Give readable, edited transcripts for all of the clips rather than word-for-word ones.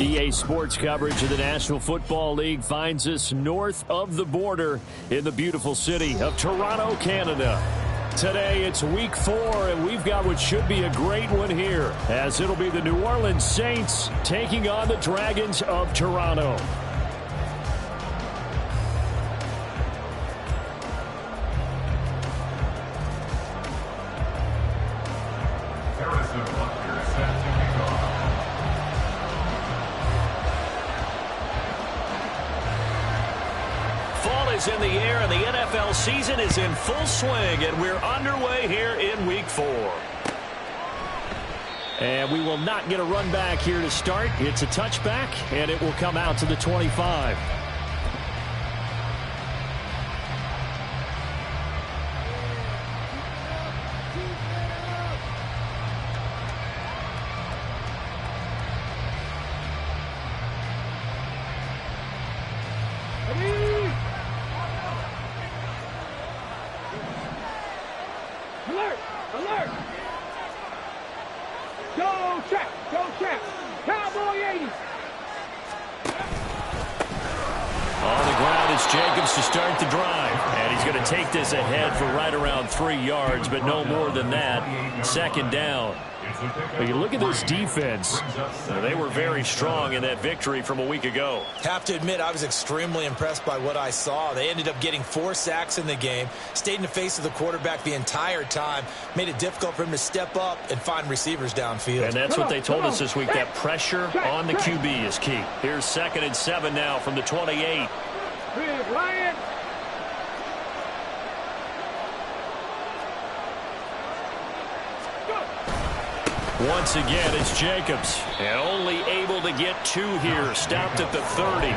EA Sports coverage of the National Football League finds us north of the border in the beautiful city of Toronto, Canada. Today, it's week 4, and we've got what should be a great one here, as it'll be the New Orleans Saints taking on the Dragons of Toronto. In the air, and the NFL season is in full swing, and we're underway here in week 4. And we will not get a run back here to start. It's a touchback, and it will come out to the 25. Take this ahead for right around 3 yards, but no more than that. Second down. But you look at this defense. They were very strong in that victory from a week ago. Have to admit, I was extremely impressed by what I saw. They ended up getting 4 sacks in the game, stayed in the face of the quarterback the entire time, made it difficult for him to step up and find receivers downfield. And that's what they told us this week, that pressure on the QB is key. Here's 2nd and 7 now from the 28. Once again, it's Jacobs, and only able to get 2 here, stopped at the 30.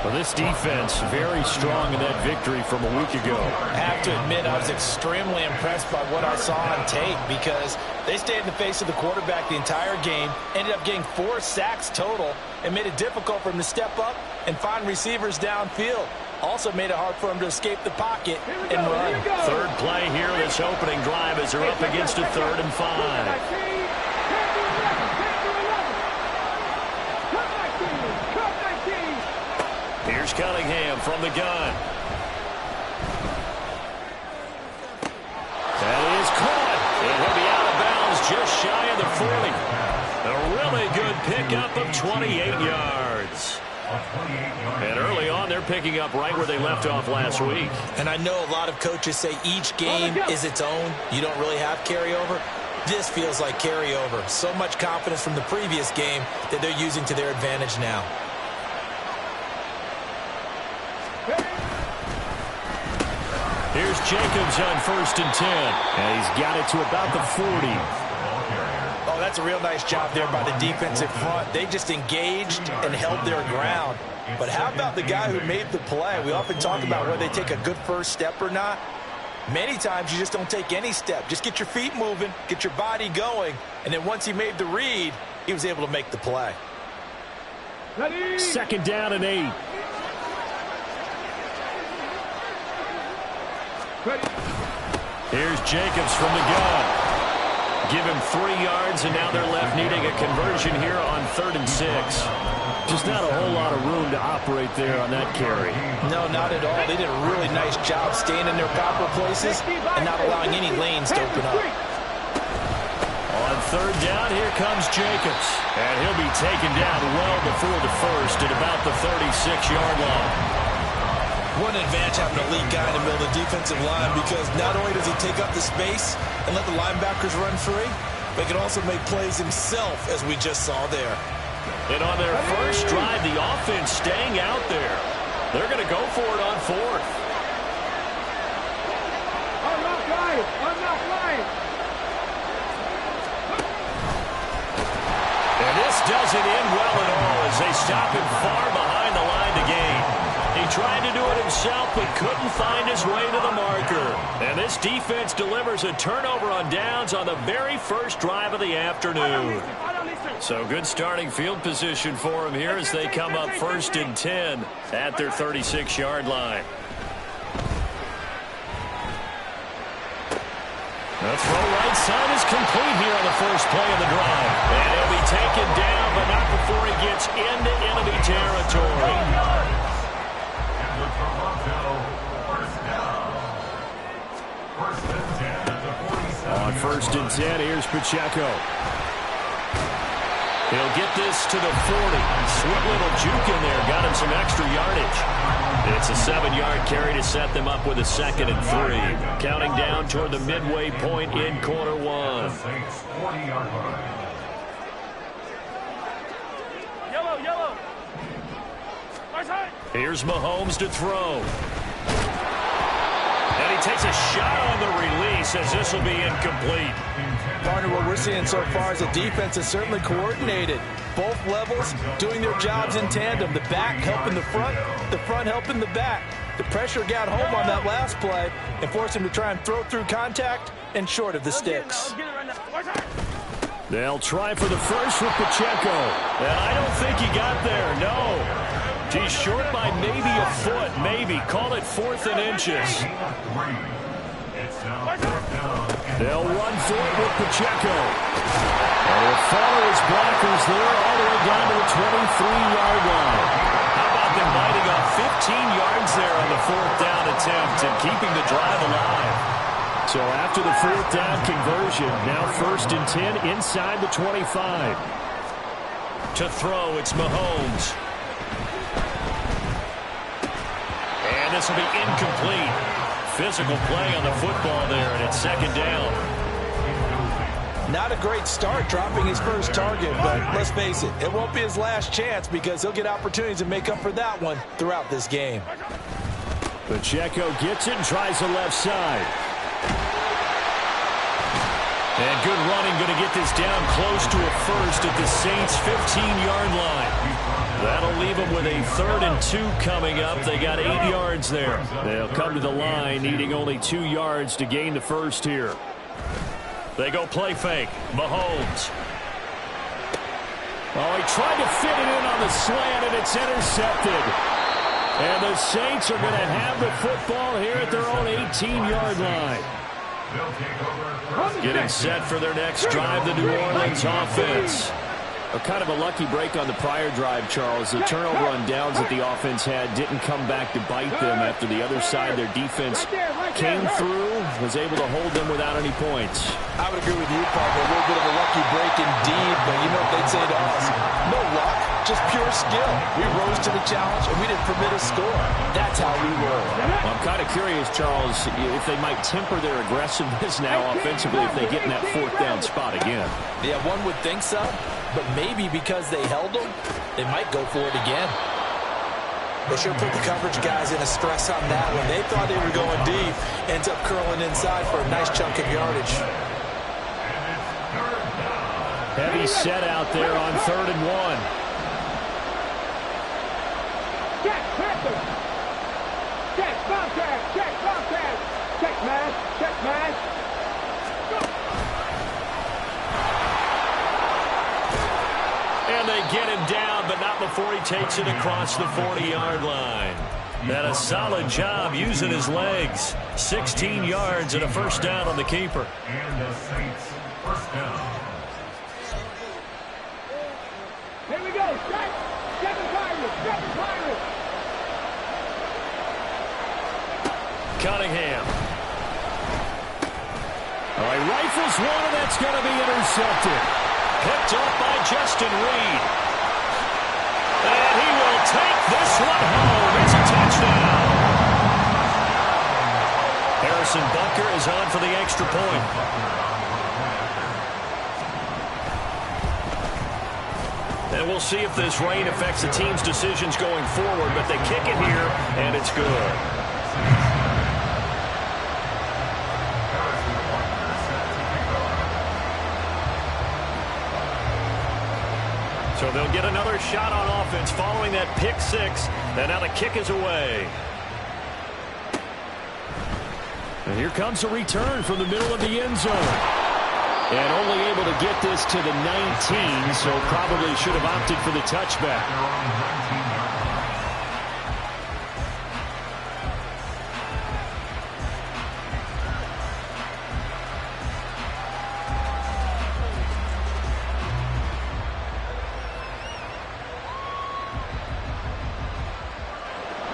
Well, this defense very strong in that victory from a week ago. I have to admit, I was extremely impressed by what I saw on tape because they stayed in the face of the quarterback the entire game, ended up getting 4 sacks total, and made it difficult for him to step up and find receivers downfield. Also made it hard for him to escape the pocket and run. Third play here, this opening drive as they're up against a 3rd and 5. Here's Cunningham from the gun. That is caught. It will be out of bounds just shy of the 40. A really good pickup of 28 yards. And early on, they're picking up right where they left off last week. And I know a lot of coaches say each game is its own. You don't really have carryover. This feels like carryover. So much confidence from the previous game that they're using to their advantage now. Here's Jacobs on 1st and 10. And he's got it to about the 40. Oh, that's a real nice job there by the defensive front. They just engaged and held their ground. But how about the guy who made the play? We often talk about whether they take a good first step or not. Many times you just don't take any step. Just get your feet moving, get your body going, and then once he made the read, he was able to make the play. 2nd down and 8. Here's Jacobs from the gun. Give him 3 yards, and now they're left needing a conversion here on 3rd and 6. Just not a whole lot of room to operate there on that carry. No, not at all. They did a really nice job staying in their proper places and not allowing any lanes to open up. On 3rd down, here comes Jacobs. And he'll be taken down well before the 1st at about the 36-yard line. What an advantage having a lead guy in the middle of the defensive line, because not only does he take up the space and let the linebackers run free, but he can also make plays himself, as we just saw there. And on their first drive, the offense staying out there. They're going to go for it on 4th. I'm not lying. I'm not lying. And this doesn't end well at all as they stop him far behind the line to gain. He tried to do it himself, but couldn't find his way to the marker. And this defense delivers a turnover on downs on the very first drive of the afternoon. So good starting field position for him here as they come up 1st and 10 at their 36-yard line. The throw right side is complete here on the first play of the drive. And he'll be taken down, but not before he gets gets into enemy territory. On 1st and 10, here's Pacheco. He'll get this to the 40. Sweet little juke in there. Got him some extra yardage. It's a 7-yard carry to set them up with a 2nd and 3. Counting down toward the midway point in quarter 1. Yellow. Here's Mahomes to throw. And he takes a shot on the release as this will be incomplete. Partner, what we're seeing so far is the defense is certainly coordinated. Both levels doing their jobs in tandem. The back helping the front helping the back. The pressure got home on that last play and forced him to try and throw through contact and short of the sticks. They'll try for the first with Pacheco. And I don't think he got there, no. He's short by maybe a foot, maybe. Call it 4th and inches. They'll run for it with Pacheco. And he'll follow his blockers there all the way down to the 23-yard line. How about them biting off 15 yards there on the 4th down attempt and keeping the drive alive? So after the 4th down conversion, now 1st and 10 inside the 25. To throw, it's Mahomes. And this will be incomplete. Physical play on the football there, and it's 2nd down. Not a great start dropping his first target, but let's face it, it won't be his last chance because he'll get opportunities to make up for that one throughout this game. Pacheco gets it and tries the left side. And good running, going to get this down close to a first at the Saints' 15-yard line. That'll leave them with a 3rd and 2 coming up. They got 8 yards there. They'll come to the line, needing only 2 yards to gain the first here. They go play fake. Mahomes. Oh, he tried to fit it in on the slant, and it's intercepted. And the Saints are going to have the football here at their own 18-yard line. Getting set for their next drive, the New Orleans offense. A kind of a lucky break on the prior drive, Charles. The turnover on downs that the offense had didn't come back to bite them after the other side. Their defense came through, was able to hold them without any points. I would agree with you, partner. A little bit of a lucky break indeed, but you know what they'd say to us? No luck, just pure skill. We rose to the challenge, and we didn't permit a score. That's how we roll. Well, I'm kind of curious, Charles, if they might temper their aggressiveness now offensively if they get in that 4th down spot again. Yeah, one would think so. But maybe because they held them, they might go for it again. They sure put the coverage guys in a stress on that one. They thought they were going deep. Ends up curling inside for a nice chunk of yardage. Heavy set out there on 3rd and 1. Check, pressure. Check, Bobcat. Check, man. And they get him down, but not before he takes it across the 40-yard line. And a solid job using his legs. 16 yards and a 1st down on the keeper. And the Saints, 1st down. Here we go. Step and Pirates. Cunningham. Oh, he rifles one, and that's going to be intercepted. Picked up by Justin Reed. And he will take this one home. It's a touchdown. Harrison Butker is on for the extra point. And we'll see if this rain affects the team's decisions going forward, but they kick it here, and it's good. So they'll get another shot on offense following that pick 6. And now the kick is away. And here comes a return from the middle of the end zone. And only able to get this to the 19, so probably should have opted for the touchback.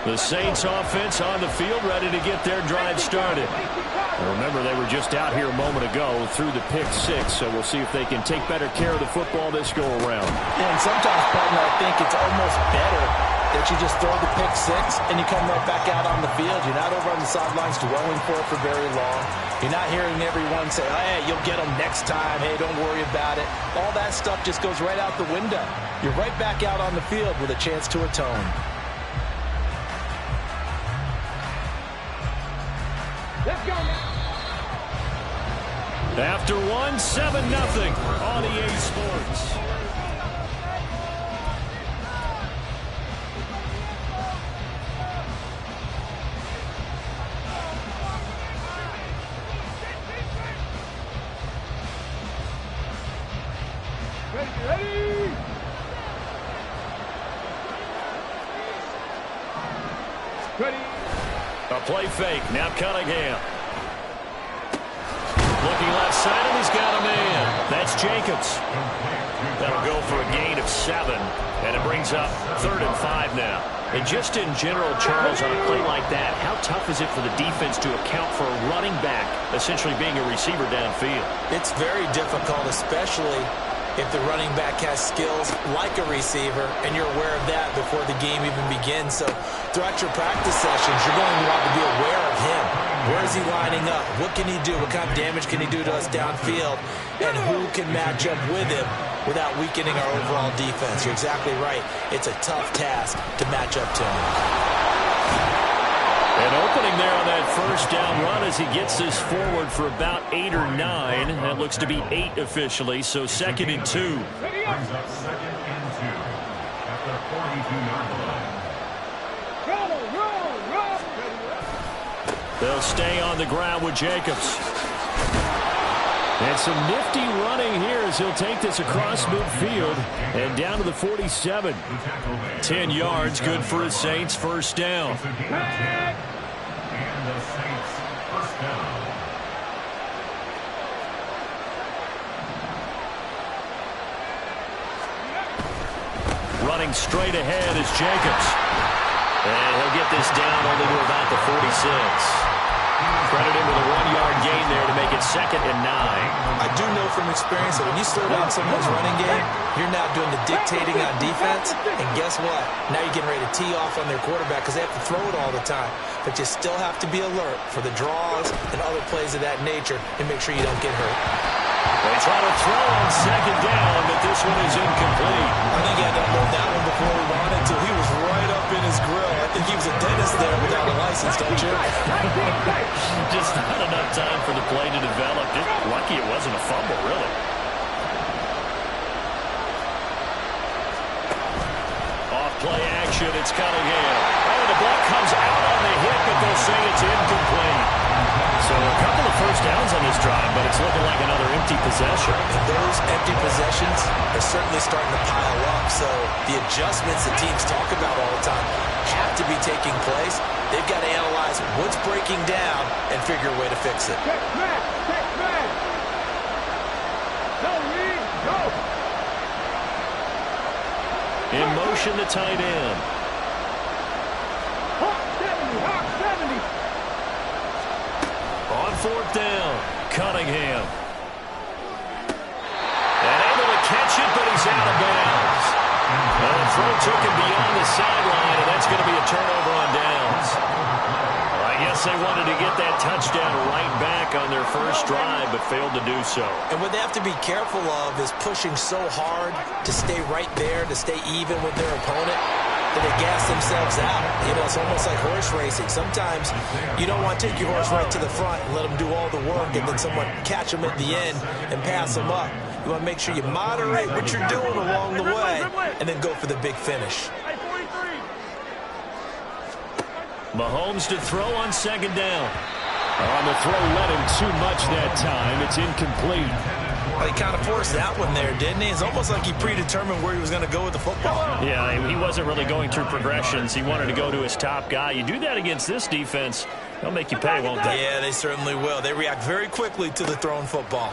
The Saints offense on the field, ready to get their drive started. And remember, they were just out here a moment ago through the pick six, so we'll see if they can take better care of the football this go-around. Yeah, and sometimes, partner, I think it's almost better that you just throw the pick six and you come right back out on the field. You're not over on the sidelines dwelling for it for very long. You're not hearing everyone say, hey, you'll get them next time. Hey, don't worry about it. All that stuff just goes right out the window. You're right back out on the field with a chance to atone. Let's go now. After 7-0 on EA Sports. Ready? Ready. A play fake. Now Cunningham. Looking left side, and he's got a man. That's Jacobs. That'll go for a gain of 7. And it brings up 3rd and 5 now. And just in general, Charles, on a play like that, how tough is it for the defense to account for a running back essentially being a receiver downfield? It's very difficult, especially if the running back has skills like a receiver, and you're aware of that before the game even begins. So throughout your practice sessions, you're going to want to be aware of him. Where is he lining up? What can he do? What kind of damage can he do to us downfield? And who can match up with him without weakening our overall defense? You're exactly right. It's a tough task to match up to him. An opening there on that first down run as he gets this forward for about 8 or 9. That looks to be 8 officially, so 2nd and 2. Brings up 2nd and 2 at the 42-yard line. Roll. They'll stay on the ground with Jacobs. And some nifty running here as he'll take this across midfield and down to the 47. 10 yards, good for the Saints, first down. And the Saints first down. Running straight ahead is Jacobs. And he'll get this down only to about the 46. Credit him with a 1-yard gain there to make it 2nd and 9. I do know from experience that when you slow down someone's running game, you're now doing the dictating on defense. And guess what? Now you're getting ready to tee off on their quarterback because they have to throw it all the time. But you still have to be alert for the draws and other plays of that nature and make sure you don't get hurt. They try to throw on 2nd down, but this one is incomplete. I think he had to unload that one before he wanted until he was right up in his grill. I think he was a dentist there without a license, don't you? Just not enough time for the play to develop. Just lucky it wasn't a fumble, really. Off play action, it's Cunningham. Oh, the ball comes out on the hit, but they'll say it's incomplete. So a couple of first downs on this drive, but it's looking like another empty possession. And those empty possessions are certainly starting to pile up. So the adjustments that teams talk about all the time have to be taking place. They've got to analyze what's breaking down and figure a way to fix it. Check man. No lead, go. In motion, the tight end. Hawk 70. On 4th down, Cunningham. And able to catch it, but he's out of bounds. And the throw took him beyond the sideline, and that's going to be a turnover on downs. Well, I guess they wanted to get that touchdown right back on their first drive, but failed to do so. And what they have to be careful of is pushing so hard to stay right there, to stay even with their opponent, that they gas themselves out. You know, it's almost like horse racing. Sometimes you don't want to take your horse right to the front and let them do all the work and then someone catch them at the end and pass them up. You want to make sure you moderate what you're doing along the way and then go for the big finish. Mahomes to throw on 2nd down. On the throw, led him too much that time. It's incomplete. Well, he kind of forced that one there, didn't he? It's almost like he predetermined where he was going to go with the football. Yeah, he wasn't really going through progressions. He wanted to go to his top guy. You do that against this defense, they'll make you pay, won't they? Yeah, they certainly will. They react very quickly to the thrown football.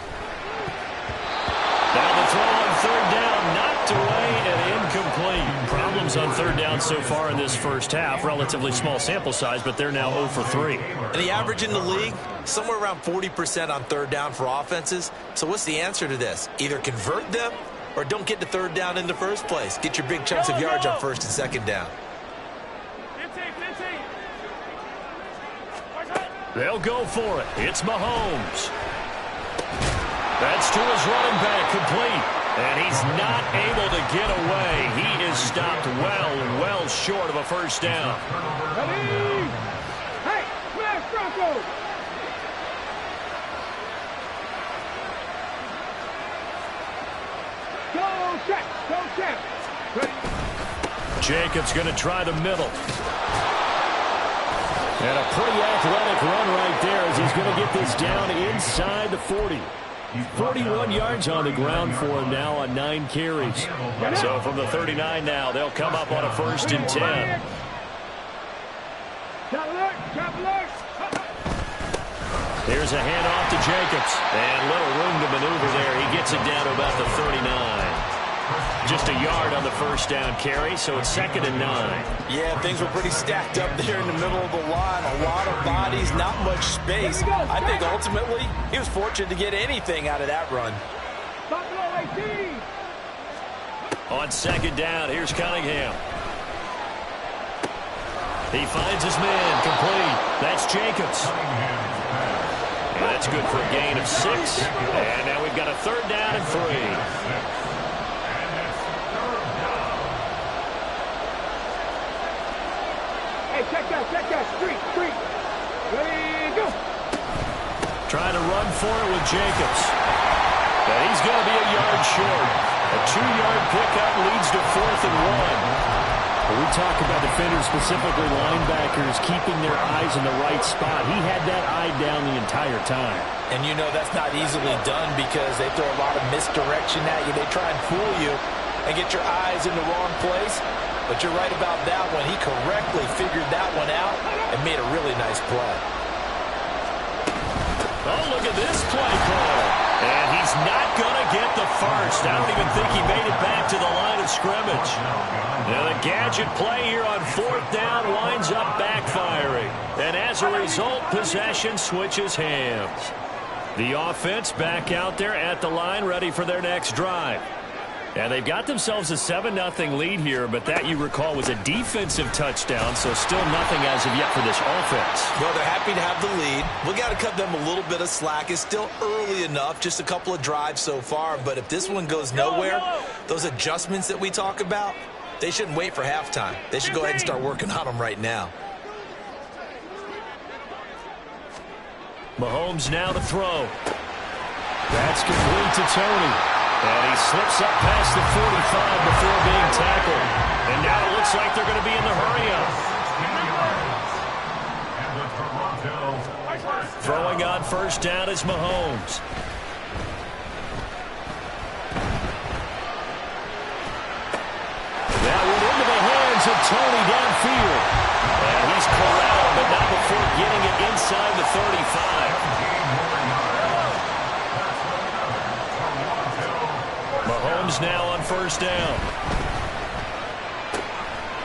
Now the throw on 3rd down, knocked away and incomplete. Problem Mahomes on third down so far in this first half. Relatively small sample size, but they're now 0 for 3. And the average in the league, somewhere around 40% on third down for offenses. So what's the answer to this? Either convert them or don't get to third down in the first place. Get your big chunks of yards on first and second down. They'll go for it. It's Mahomes. That's to his running back, complete. And he's not able to get away. He is stopped well short of a first down. Hey, where's Bronco? Go check. Jacobs going to try the middle. And a pretty athletic run right there as he's going to get this down inside the 40. 41 yards on the ground for him now on 9 carries. So from the 39 now, they'll come up on a first and 10. Here's a handoff to Jacobs. And little room to maneuver there. He gets it down to about the 39. Just a yard on the first down carry, so it's 2nd and 9. Yeah, things were pretty stacked up there in the middle of the line. A lot of bodies, not much space. I think ultimately he was fortunate to get anything out of that run. On 2nd down, here's Cunningham. He finds his man, complete. That's Jacobs. And that's good for a gain of 6. And now we've got a 3rd down and 3. Check that, street. Ready, go. Trying to run for it with Jacobs. And he's going to be a yard short. A 2-yard pickup leads to 4th and 1. When we talk about defenders, specifically linebackers, keeping their eyes in the right spot, he had that eye down the entire time. And you know that's not easily done because they throw a lot of misdirection at you. They try and fool you and get your eyes in the wrong place. But you're right about that one. He correctly figured that one out and made a really nice play. Oh, look at this play call. And he's not going to get the first. I don't even think he made it back to the line of scrimmage. Now the gadget play here on 4th down winds up backfiring. And as a result, possession switches hands. The offense back out there at the line, ready for their next drive. And they've got themselves a 7-0 lead here, but that, you recall, was a defensive touchdown, so still nothing as of yet for this offense. Well, they're happy to have the lead. We got to cut them a little bit of slack. It's still early enough, just a couple of drives so far, but if this one goes nowhere, those adjustments that we talk about, they shouldn't wait for halftime. They should go ahead and start working on them right now. Mahomes now to throw. That's complete to Tony. And he slips up past the 45 before being tackled. And now it looks like they're going to be in the hurry-up. Throwing on first down is Mahomes. That went into the hands of Tony downfield. And he's corralled, but not before getting it inside the 35. Mahomes now on first down.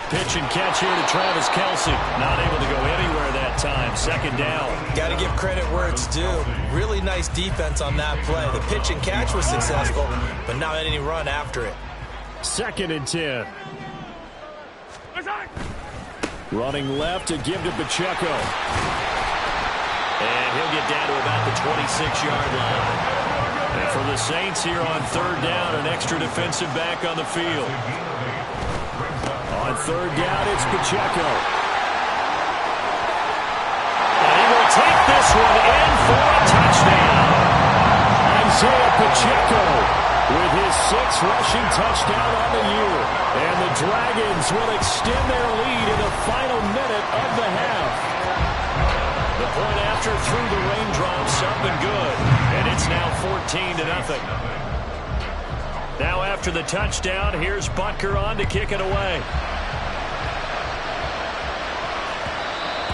Pitch and catch here to Travis Kelce. Not able to go anywhere that time. 2nd down. Got to give credit where it's due. Really nice defense on that play. The pitch and catch was successful, but not any run after it. 2nd and 10. Running left to give to Pacheco. And he'll get down to about the 26-yard line. And for the Saints here on 3rd down, an extra defensive back on the field. On 3rd down, it's Pacheco. And he will take this one in for a touchdown. Isaiah Pacheco with his 6th rushing touchdown on the year. And the Dragons will extend their lead in the final minute of the half. The point after through the raindrops up and good. And it's now 14-0. Now after the touchdown, here's Butker on to kick it away.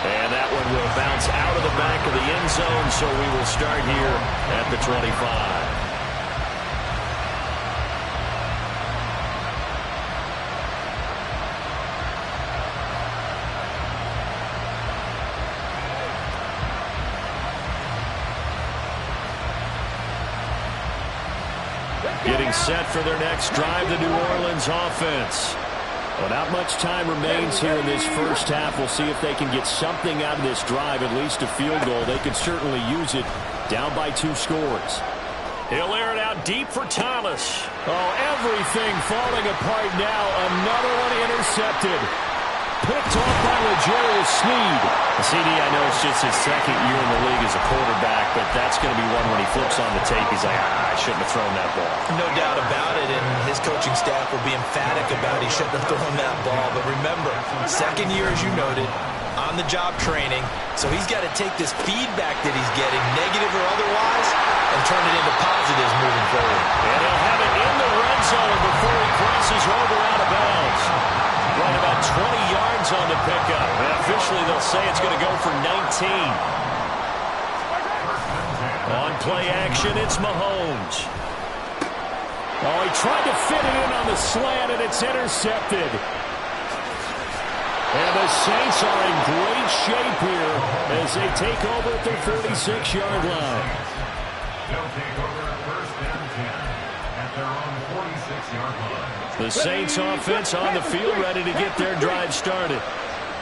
And that one will bounce out of the back of the end zone, so we will start here at the 25. Getting set for their next drive, the New Orleans offense. Well, not much time remains here in this first half. We'll see if they can get something out of this drive, at least a field goal. They could certainly use it, down by 2 scores. He'll air it out deep for Thomas. Oh, everything falling apart now. Another one intercepted. Picked off by L'Jarius Sneed. CD, I know it's just his second year in the league as a quarterback, but that's going to be one when he flips on the tape. He's like, I shouldn't have thrown that ball. No doubt about it, and his coaching staff will be emphatic about he shouldn't have thrown that ball. But remember, second year, as you noted, on-the-job training, so he's got to take this feedback that he's getting, negative or otherwise, and turn it into positives moving forward. And he'll have it in the red zone before he crosses over out of bounds. Right about 20 yards on the pickup. And officially, they'll say it's going to go for 19. On play action, it's Mahomes. Oh, he tried to fit it in on the slant, and it's intercepted. And the Saints are in great shape here as they take over at their 46-yard line. They'll take over first and 10 at their own 46-yard line. The Saints offense on the field ready to get their drive started.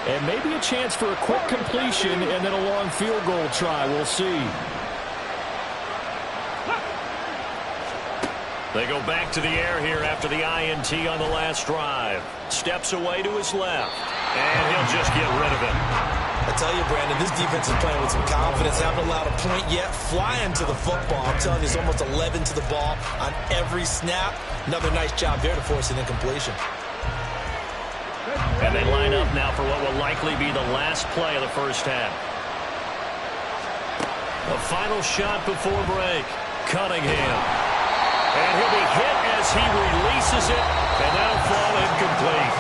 And maybe a chance for a quick completion and then a long field goal try. We'll see. They go back to the air here after the INT on the last drive. Steps away to his left. And he'll just get rid of it. I tell you, Brandon, this defense is playing with some confidence. Haven't allowed a point yet. Flying to the football. I'm telling you, it's almost 11 to the ball on every snap. Another nice job there to force an incompletion. And they line up now for what will likely be the last play of the first half. The final shot before break. Cunningham. And he'll be hit as he releases it. And that'll fall incomplete.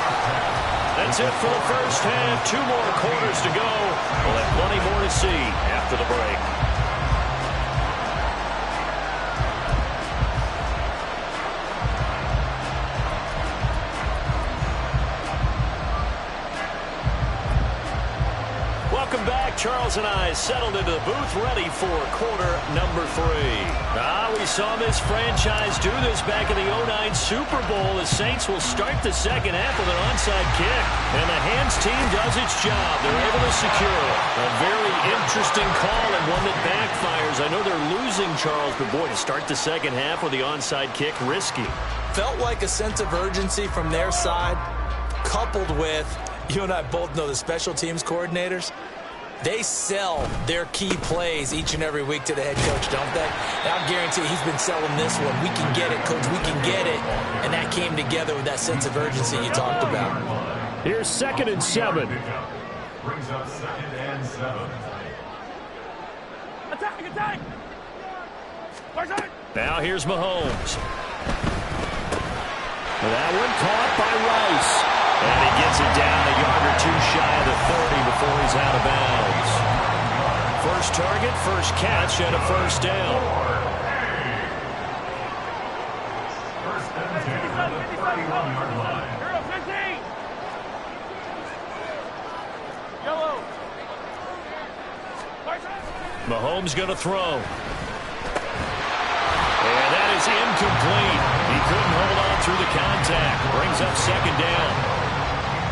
That's it for the first half. 2 more quarters to go. We'll have plenty more to see after the break. Welcome back. Charles and I settled into the booth, ready for quarter number 3. We saw this franchise do this back in the 2009 Super Bowl. The Saints will start the second half with an onside kick. And the hands team does its job. They're able to secure it. A very interesting call and one that backfires. I know they're losing, Charles, but boy, to start the second half with the onside kick, risky. Felt like a sense of urgency from their side, coupled with, you and I both know the special teams coordinators. They sell their key plays each and every week to the head coach, don't they? And I'll guarantee he's been selling this one. We can get it, coach. We can get it. And that came together with that sense of urgency you talked about. Here's 2nd and 7. Brings up 2nd and 7. Attack! Now here's Mahomes. That one caught by Rice. And he gets it down a yard or 2 shy of the 30 before he's out of bounds. First target, first catch, and a first down. First and 10 at the 31-yard line. Yellow. Mahomes going to throw. And that is incomplete. He couldn't hold on through the contact. Brings up 2nd down.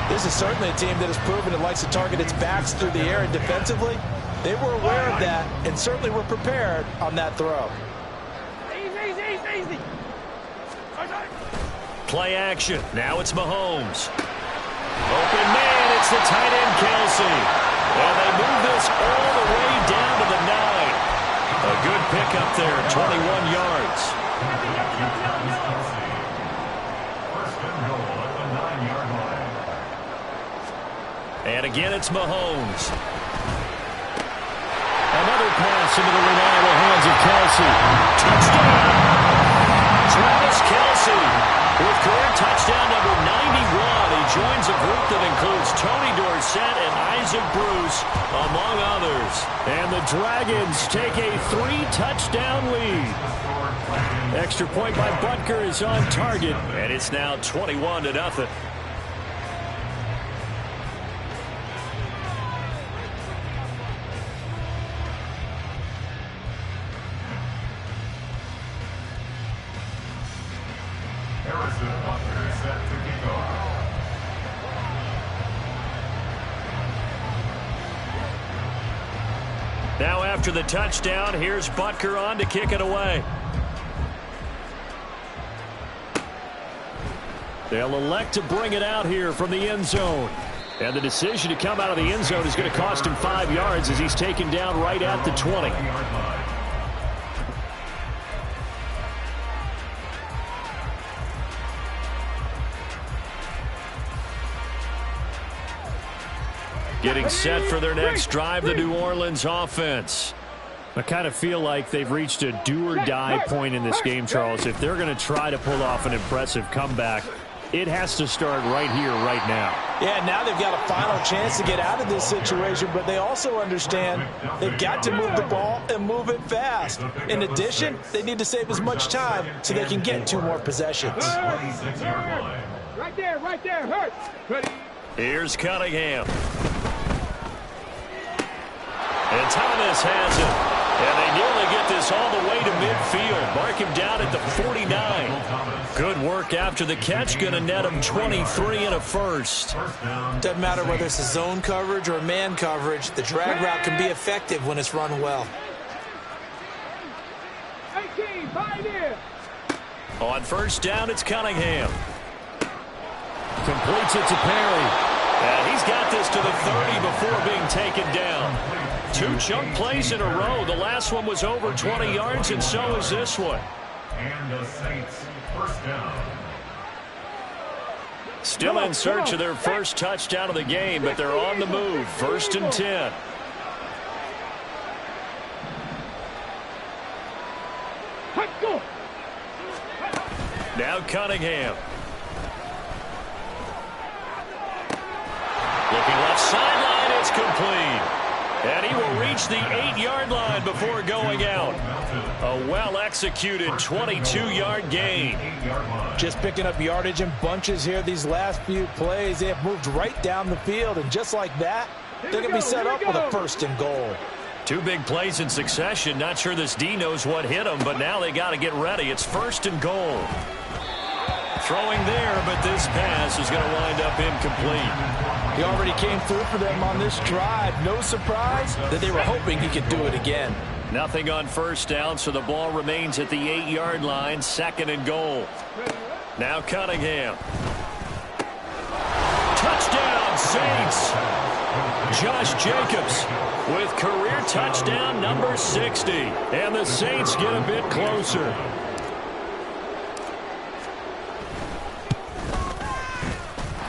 This is certainly a team that has proven it likes to target its backs through the air, and defensively, they were aware of that and certainly were prepared on that throw. Easy. Play action. Now it's Mahomes. Open man, it's the tight end Kelsey. And they move this all the way down to the 9. A good pickup there, 21 yards. First and goal at the 9-yard line. And again, it's Mahomes. Another pass into the reliable hands of Kelsey. Touchdown! Travis Kelsey with career touchdown number 91. He joins a group that includes Tony Dorsett and Isaac Bruce, among others. And the Dragons take a 3-touchdown lead. Extra point by Butker is on target, and it's now 21-0. Now after the touchdown, here's Butker on to kick it away. They'll elect to bring it out here from the end zone. And the decision to come out of the end zone is going to cost him 5 yards as he's taken down right at the 20. Getting set for their next drive, the New Orleans offense. I kind of feel like they've reached a do-or-die point in this game, Charles. If they're going to try to pull off an impressive comeback, it has to start right here, right now. Yeah, now they've got a final chance to get out of this situation, but they also understand they've got to move the ball and move it fast. In addition, they need to save as much time so they can get 2 more possessions. Right there, hurt. Ready. Here's Cunningham. And Thomas has it. And they nearly get this all the way to midfield. Mark him down at the 49. Good work after the catch. Going to net him 23 and a first. Doesn't matter whether it's a zone coverage or man coverage. The drag route can be effective when it's run well. 18, find in. On first down, it's Cunningham. Completes it to Perry. And he's got this to the 30 before being taken down. 2 chunk plays in a row. The last one was over 20 yards, and so is this one. And the Saints, first down. Still in search of their first touchdown of the game, but they're on the move. 1st and 10. Now Cunningham. Looking left sideline, it's complete. And he will reach the 8-yard line before going out. A well-executed 22-yard gain. Just picking up yardage in bunches here these last few plays. They have moved right down the field, and just like that, they're going to be set up with a 1st and goal. 2 big plays in succession. Not sure this D knows what hit him, but now they got to get ready. It's 1st and goal. Throwing there, but this pass is going to wind up incomplete. He already came through for them on this drive. No surprise that they were hoping he could do it again. Nothing on first down, so the ball remains at the 8-yard line. 2nd and goal. Now Cunningham. Touchdown, Saints. Josh Jacobs with career touchdown number 60. And the Saints get a bit closer.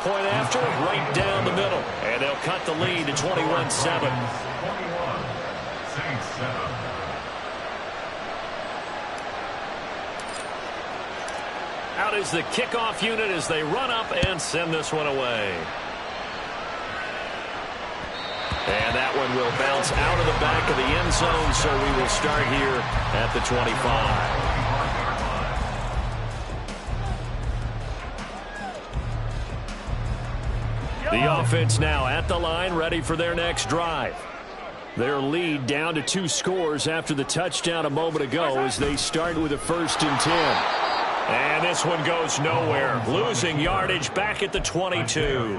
Point after, right down the middle. And they'll cut the lead to 21-7. 21, Saints 7. Out is the kickoff unit as they run up and send this one away. And that one will bounce out of the back of the end zone, so we will start here at the 25. The offense now at the line, ready for their next drive. Their lead down to 2 scores after the touchdown a moment ago as they start with a 1st and 10. And this one goes nowhere. Losing yardage back at the 22.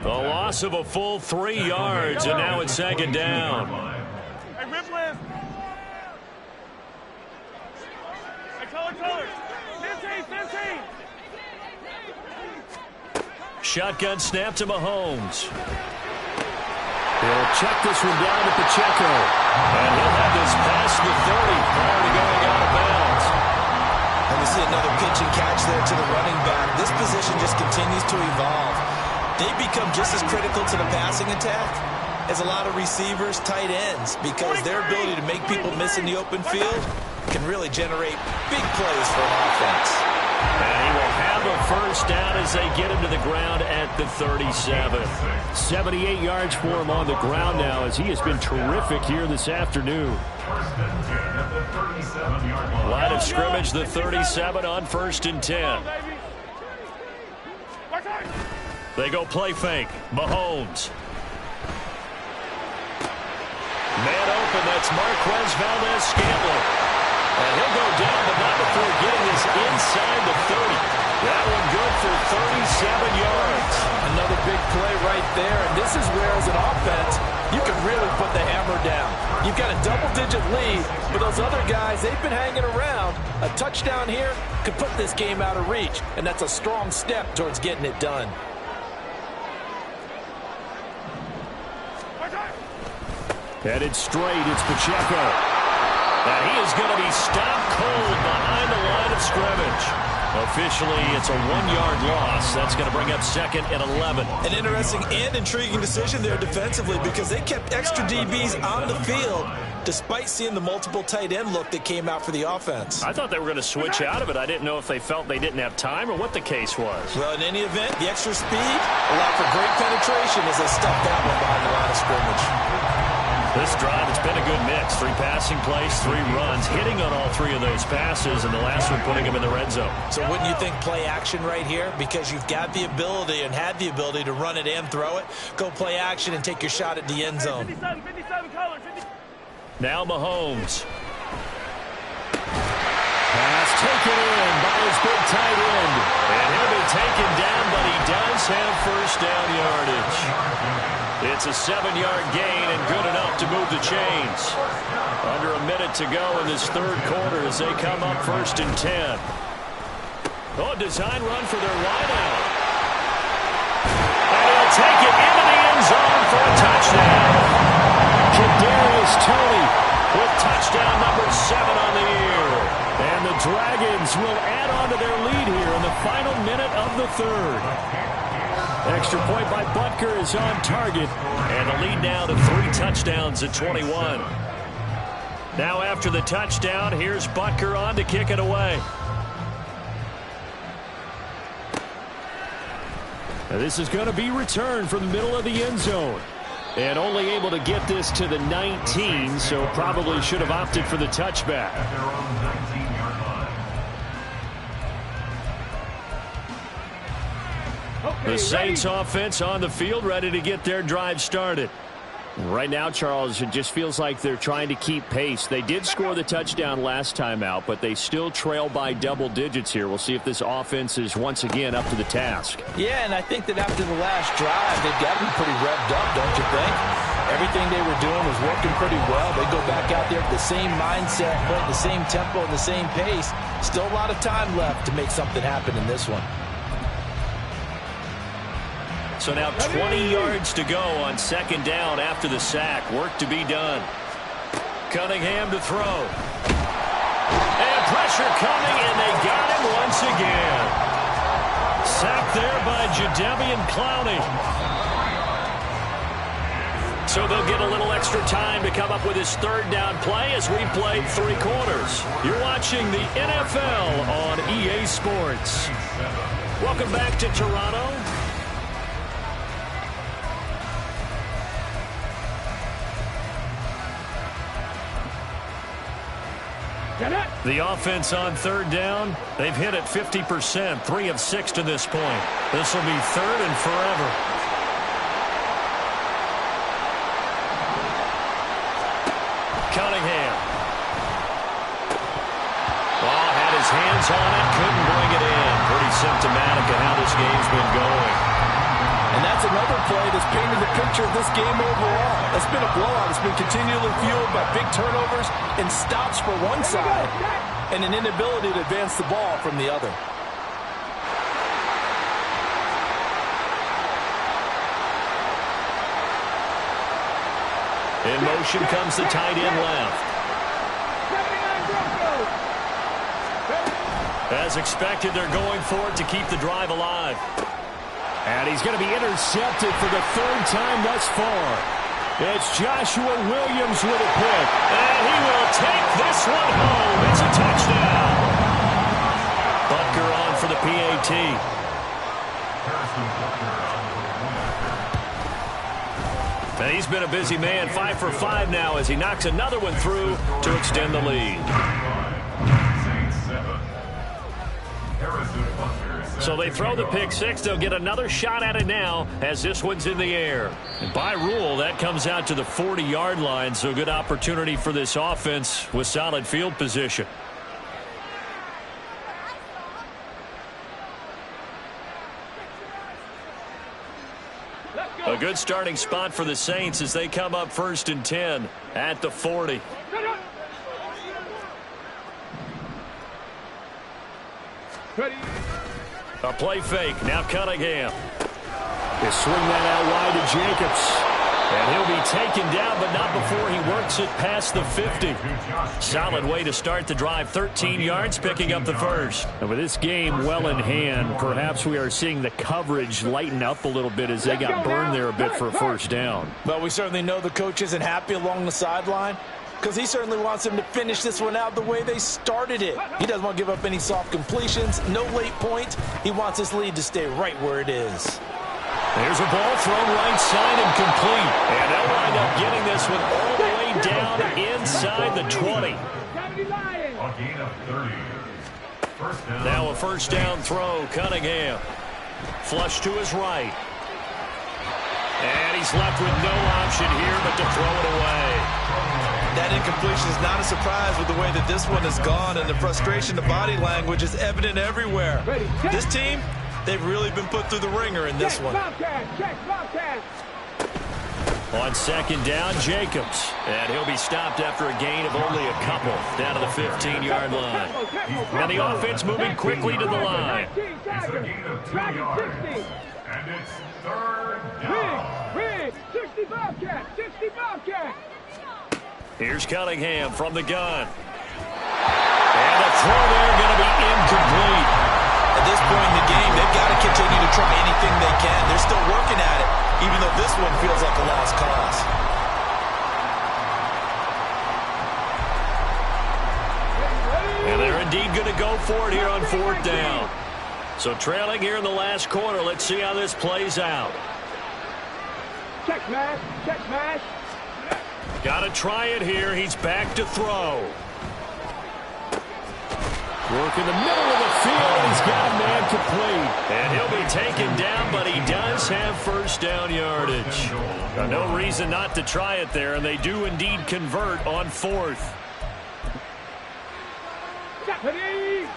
The loss of a full 3 yards, and now it's 2nd down. Hey, rip left. Hey, color. 15. Shotgun snap to Mahomes. He'll check this one down to Pacheco. And he'll have this past the 30 prior to going out of bounds. And we see another pitch and catch there to the running back. This position just continues to evolve. They become just as critical to the passing attack as a lot of receivers, tight ends, because their ability to make people miss in the open field can really generate big plays for an offense. And he will have a first down as they get him to the ground at the 37. 78 yards for him on the ground now as he has been terrific here this afternoon. Line of scrimmage, the 37 on 1st and 10. They go play fake. Mahomes. Man open, that's Marquez Valdez-Scantling. And he'll go down, but not before getting this inside the 30. That one good for 37 yards. Another big play right there. And this is where, as an offense, you can really put the hammer down. You've got a double-digit lead, but those other guys, they've been hanging around. A touchdown here could put this game out of reach, and that's a strong step towards getting it done. Headed straight, it's Pacheco. And he is going to be stopped cold behind the line of scrimmage. Officially, it's a 1-yard loss. That's going to bring up 2nd and 11. An interesting and intriguing decision there defensively because they kept extra DBs on the field despite seeing the multiple tight end look that came out for the offense. I thought they were going to switch out of it. I didn't know if they felt they didn't have time or what the case was. Well, in any event, the extra speed allowed for great penetration as they stuffed that one behind the line of scrimmage. This drive, it's been a good mix. 3 passing plays, 3 runs, hitting on all 3 of those passes, and the last one putting them in the red zone. So wouldn't you think play action right here? Because you've got the ability and had the ability to run it and throw it. Go play action and take your shot at the end zone. 57 color. Now Mahomes. Pass taken in by his big tight end. And he'll be taken down, but he does have first down yardage. It's a 7-yard gain and good enough to move the chains. Under a minute to go in this 3rd quarter as they come up 1st and 10. Oh, design run for their wideout. And he'll take it into the end zone for a touchdown. Kadarius Toney with touchdown number 7 on the year. And the Dragons will add on to their lead here in the final minute of the 3rd. Extra point by Butker is on target. And the lead now to 3 touchdowns at 21. Now after the touchdown, here's Butker on to kick it away. Now this is going to be returned from the middle of the end zone. And only able to get this to the 19, so probably should have opted for the touchback. At their own 19-yard line. The Saints offense on the field, ready to get their drive started. Right now, Charles, it just feels like they're trying to keep pace. They did score the touchdown last time out, but they still trail by double digits here. We'll see if this offense is once again up to the task. Yeah, and I think that after the last drive, they've got to be pretty revved up, don't you think? Everything they were doing was working pretty well. They go back out there with the same mindset, playing the same tempo and the same pace. Still a lot of time left to make something happen in this one. So now 20 yards to go on 2nd down after the sack. Work to be done. Cunningham to throw. And pressure coming, and they got him once again. Sacked there by Jadeveon Clowney. So they'll get a little extra time to come up with his 3rd down play as we played 3 quarters. You're watching the NFL on EA Sports. Welcome back to Toronto. The offense on 3rd down, they've hit it 50%, 3 of 6 to this point. This will be 3rd and forever. Cunningham. Ball had his hands on it, couldn't bring it in. Pretty symptomatic of how this game's been going. And that's another play that's painted the picture of this game overall. It's been a blowout. It's been continually fueled by big turnovers and stops for one side and an inability to advance the ball from the other. In motion comes the tight end left. As expected, they're going for it to keep the drive alive. And he's going to be intercepted for the 3rd time thus far. It's Joshua Williams with a pick. And he will take this one home. It's a touchdown. Butker on for the PAT. And he's been a busy man, 5 for 5 now as he knocks another one through to extend the lead. So they throw the pick 6. They'll get another shot at it now as this one's in the air. And by rule, that comes out to the 40-yard line, so good opportunity for this offense with solid field position. A good starting spot for the Saints as they come up 1st and 10 at the 40. Ready. A play fake. Now Cunningham. They swing that out wide to Jacobs. And he'll be taken down, but not before he works it past the 50. Solid way to start the drive. 13 yards, picking up the first. And with this game well in hand, perhaps we are seeing the coverage lighten up a little bit as they got burned there a bit for a first down. But we certainly know the coach isn't happy along the sideline because he certainly wants them to finish this one out the way they started it. He doesn't want to give up any soft completions, no late points. He wants his lead to stay right where it is. There's a ball thrown right side and complete. And they'll wind up getting this one all the way down inside the 20. A gain of 30. First down. Now a first down throw. Cunningham. Flush to his right. And he's left with no option here but to throw it away. That incompletion is not a surprise with the way that this one has gone, and the frustration, the body language is evident everywhere. This team, they've really been put through the ringer in this one. On second down, Jacobs. And he'll be stopped after a gain of only a couple down to the 15-yard line. And the offense moving quickly to the line. It's a gain of 2 yards. And it's 3rd down. 60 Bobcat, 60 Bobcat. Here's Cunningham from the gun. And the throw there going to be incomplete. At this point in the game, they've got to continue to try anything they can. They're still working at it, even though this one feels like a lost cause. And they're indeed going to go for it here on 4th down. So trailing here in the last quarter. Let's see how this plays out. Check smash, check smash. Got to try it here. He's back to throw. Work in the middle of the field. He's got a man complete. And he'll be taken down, but he does have first down yardage. No reason not to try it there, and they do indeed convert on 4th. Ready.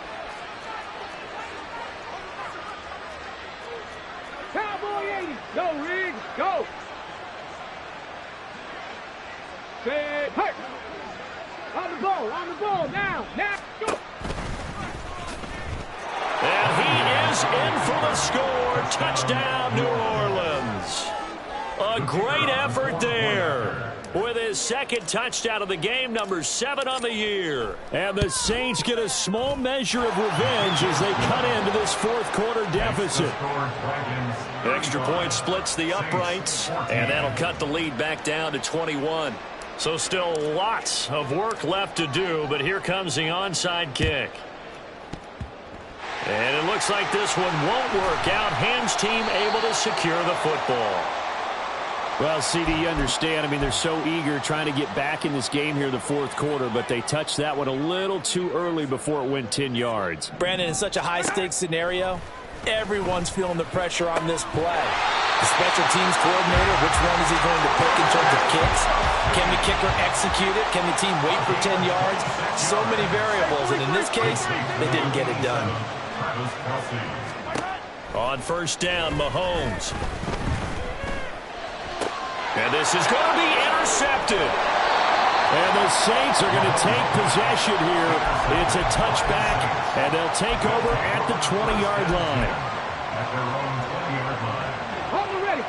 Cowboy 80. Go, Riggs. Go. Say, hey. On the ball, now, go. And he is in for the score. Touchdown, New Orleans. A great effort there. With his second touchdown of the game, number 7 on the year. And the Saints get a small measure of revenge as they cut into this 4th quarter deficit. Extra point splits the uprights, and that'll cut the lead back down to 21. So still lots of work left to do, but here comes the onside kick. And it looks like this one won't work out. Ham's team able to secure the football. Well, CD, you understand. I mean, they're so eager trying to get back in this game here in the 4th quarter, but they touched that one a little too early before it went 10 yards. Brandon, in such a high-stakes scenario, everyone's feeling the pressure on this play. The special teams coordinator, which one is he going to pick in terms of kicks? Can the kicker execute it? Can the team wait for 10 yards? So many variables, and in this case, they didn't get it done. On first down, Mahomes. And this is going to be intercepted. And the Saints are going to take possession here. It's a touchback, and they'll take over at the 20-yard line. At their own 20-yard line. Hold ready.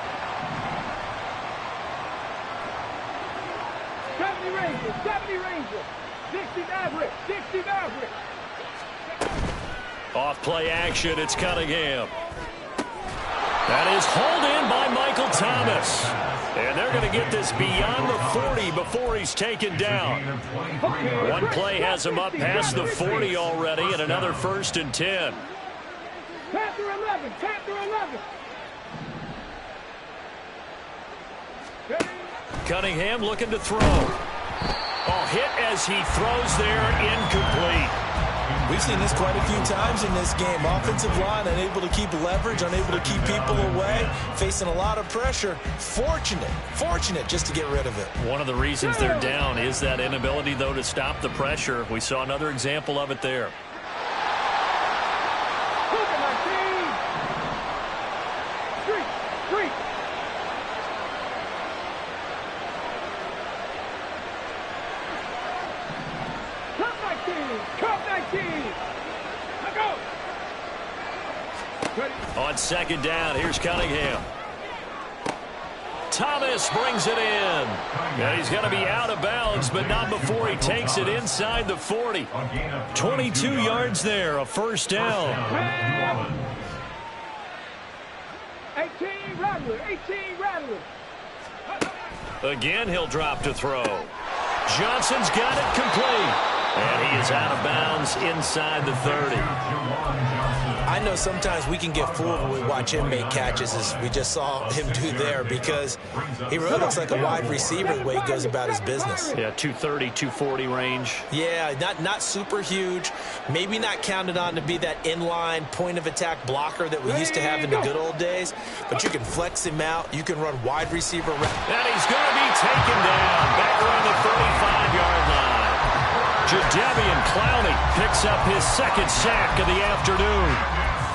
70 Rangers. 60 Maverick, 60 Maverick. Off play action, it's Cunningham. That is hauled in by Michael Thomas. And they're going to get this beyond the 40 before he's taken down. One play has him up past the 40 already, and another 1st and 10. Panther 11, Panther 11. Cunningham looking to throw. Oh, hit as he throws there, incomplete. We've seen this quite a few times in this game. Offensive line unable to keep leverage, unable to keep people away, facing a lot of pressure. Fortunate just to get rid of it. One of the reasons they're down is that inability, though, to stop the pressure. We saw another example of it there. On second down, here's Cunningham. Thomas brings it in. And he's going to be out of bounds, but not before he takes it inside the 40. 22 yards there, a first down. 18 Rattler, 18 Rattler. Again, he'll drop to throw. Johnson's got it complete. And he is out of bounds inside the 30. I know sometimes we can get fooled when we watch him make catches, as we just saw him do there, because he really looks like a wide receiver the way he goes about his business. Yeah, 230, 240 range. Yeah, not super huge. Maybe not counted on to be that inline point-of-attack blocker that we used to have in the good old days, but you can flex him out. You can run wide receiver. And he's going to be taken down back around the 35-yard line. Jadeveon Clowney picks up his second sack of the afternoon.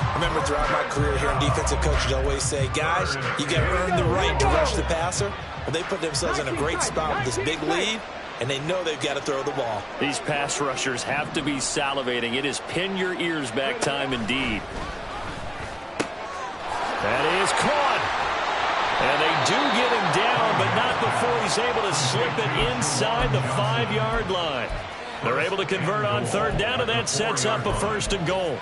I remember throughout my career here in defensive coaches always say, guys, you got to earn the right to rush the passer. Well, they put themselves in a great spot with this big lead, and they know they've got to throw the ball. These pass rushers have to be salivating. It is pin your ears back time indeed. That is caught. And they do get him down, but not before he's able to slip it inside the 5-yard line. They're able to convert on third down, and that sets up a first and goal.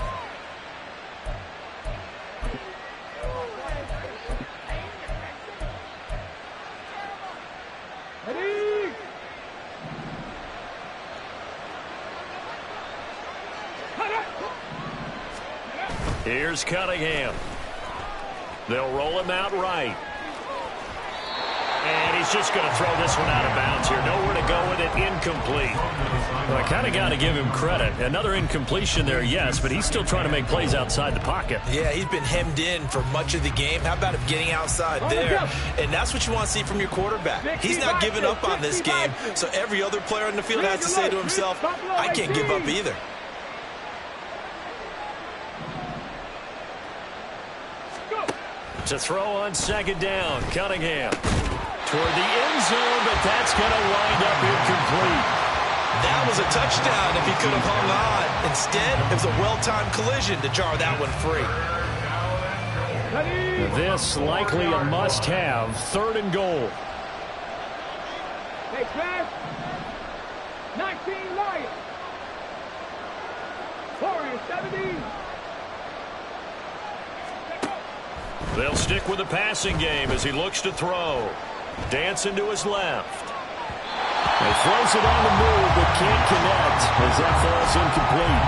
Here's Cunningham. They'll roll him out right. And he's just going to throw this one out of bounds here. Nowhere to go with it. Incomplete. Well, I kind of got to give him credit. Another incompletion there, yes, but he's still trying to make plays outside the pocket. Yeah, he's been hemmed in for much of the game. How about him getting outside there? And that's what you want to see from your quarterback. He's not giving up on this game, so every other player in the field has to say to himself, I can't give up either. To throw on second down, Cunningham. Toward the end zone, but that's going to wind up incomplete. That was a touchdown if he could have hung on. Instead, it was a well-timed collision to jar that one free. This likely a must-have. Third and goal. Hey, Trav. 19 Lions. 4-70. They'll stick with the passing game as he looks to throw. Dancing to his left. He throws it on the move, but can't connect as that falls incomplete.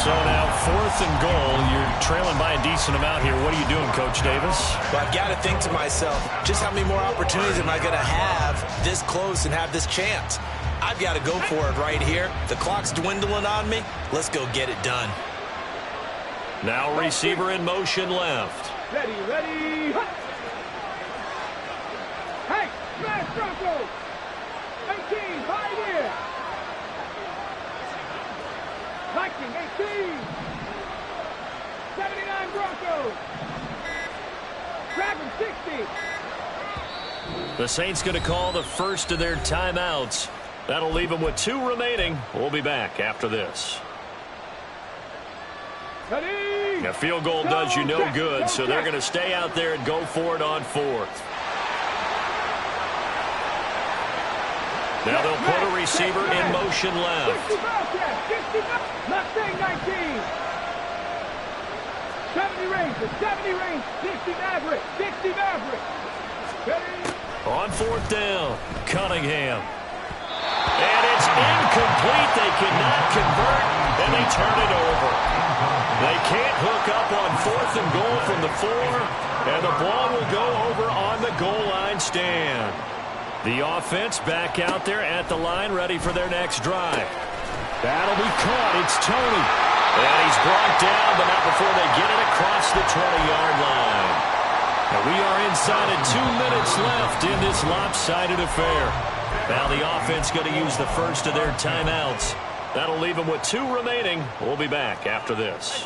So now fourth and goal. You're trailing by a decent amount here. What are you doing, Coach Davis? Well, I've got to think to myself, just how many more opportunities am I going to have this close and have this chance? I've got to go for it right here. The clock's dwindling on me. Let's go get it done. Now receiver in motion left. Ready, ready. Hey, smash Broncos. 18, right here. Viking, 18. 79 Broncos. Dragon, 60. The Saints going to call the first of their timeouts. That'll leave them with 2 remaining. We'll be back after this. Ready. A field goal does you no good, so they're going to stay out there and go for it on fourth. Now they'll put a receiver in motion left. 60 left thing, 19. 70 Rangers, 70 Rangers, 60 Maverick, 60 Maverick. Ready. On fourth down, Cunningham. And it's incomplete. They cannot convert, and they turn it over. They can't hook up on fourth and goal from the 4, and the ball will go over on the goal line stand. The offense back out there at the line, ready for their next drive. That'll be caught. It's Tony. And he's brought down, but not before they get it across the 20-yard line. And we are inside of 2 minutes left in this lopsided affair. Now the offense going to use the first of their timeouts. That'll leave them with 2 remaining. We'll be back after this.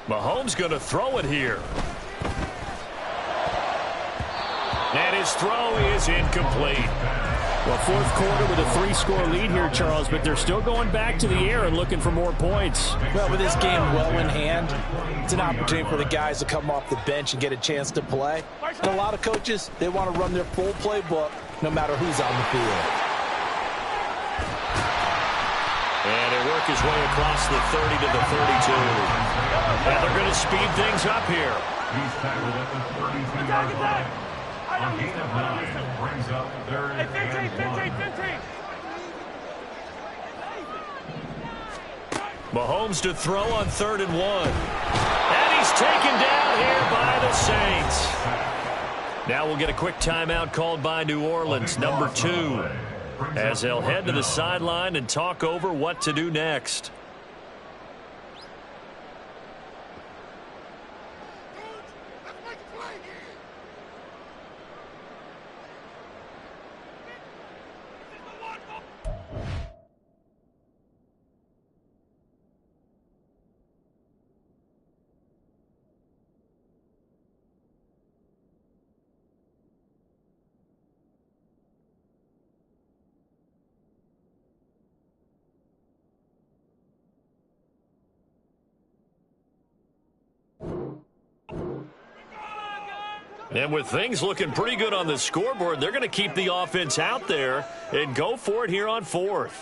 Mahomes going to throw it here. And his throw is incomplete. Well, fourth quarter with a 3-score lead here, Charles, but they're still going back to the air and looking for more points. Well, with this game well in hand, it's an opportunity for the guys to come off the bench and get a chance to play. And a lot of coaches, they want to run their full playbook no matter who's on the field. And he'll work his way across the 30 to the 32. And they're going to speed things up here. He's tackled at the 32-yard line. A gain of 9 brings up third and 1. Mahomes to throw on 3rd and 1. And he's taken down here by the Saints. Now we'll get a quick timeout called by New Orleans, number 2, as they'll head to the sideline and talk over what to do next. And with things looking pretty good on the scoreboard, they're going to keep the offense out there and go for it here on 4th.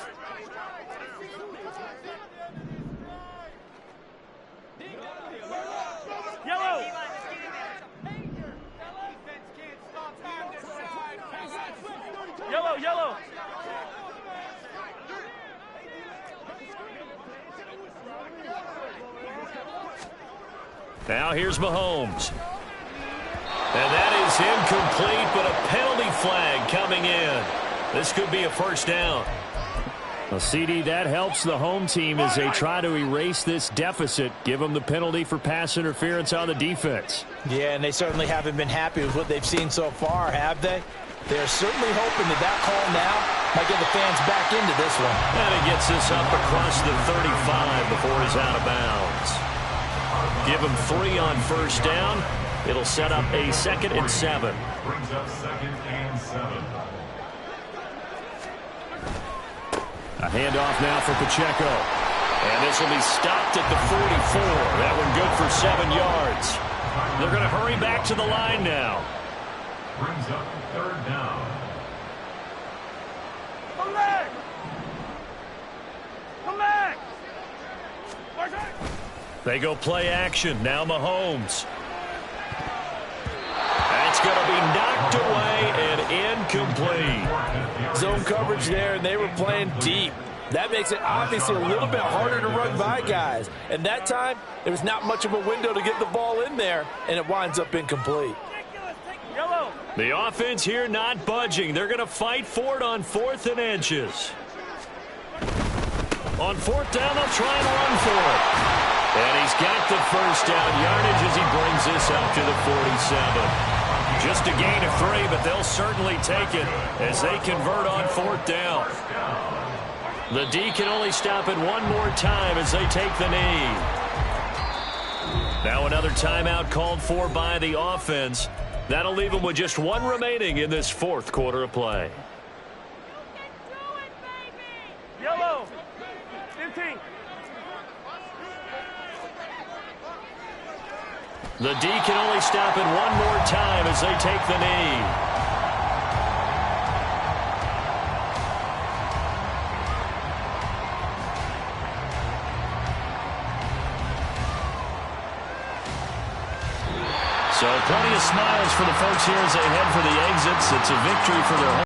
Yellow. Yellow, yellow. Now here's Mahomes. And that is incomplete, but a penalty flag coming in. This could be a first down. Well, CD, that helps the home team as they try to erase this deficit, give them the penalty for pass interference on the defense. Yeah, and they certainly haven't been happy with what they've seen so far, have they? They're certainly hoping that that call now might get the fans back into this one. And he gets this up across the 35 before he's out of bounds. Give him 3 on first down. It'll set up a 2nd and 7. Brings up 2nd and 7. A handoff now for Pacheco. And this will be stopped at the 44. That one good for 7 yards. They're going to hurry back to the line now. Brings up 3rd down. They go play action. Now Mahomes. That's going to be knocked away and incomplete. Zone coverage there, and they were playing deep. That makes it obviously a little bit harder to run by guys. And that time, there was not much of a window to get the ball in there, and it winds up incomplete. Yellow. The offense here not budging. They're going to fight for it on 4th and inches. On 4th down, they'll try and run for it. And he's got the first down yardage as he brings this up to the 47. Just a gain of 3, but they'll certainly take it as they convert on 4th down. The D can only stop it one more time as they take the knee. Now another timeout called for by the offense. That'll leave them with just 1 remaining in this 4th quarter of play. Yellow. 15. The D can only stop it one more time as they take the knee. So plenty of smiles for the folks here as they head for the exits. It's a victory for their home.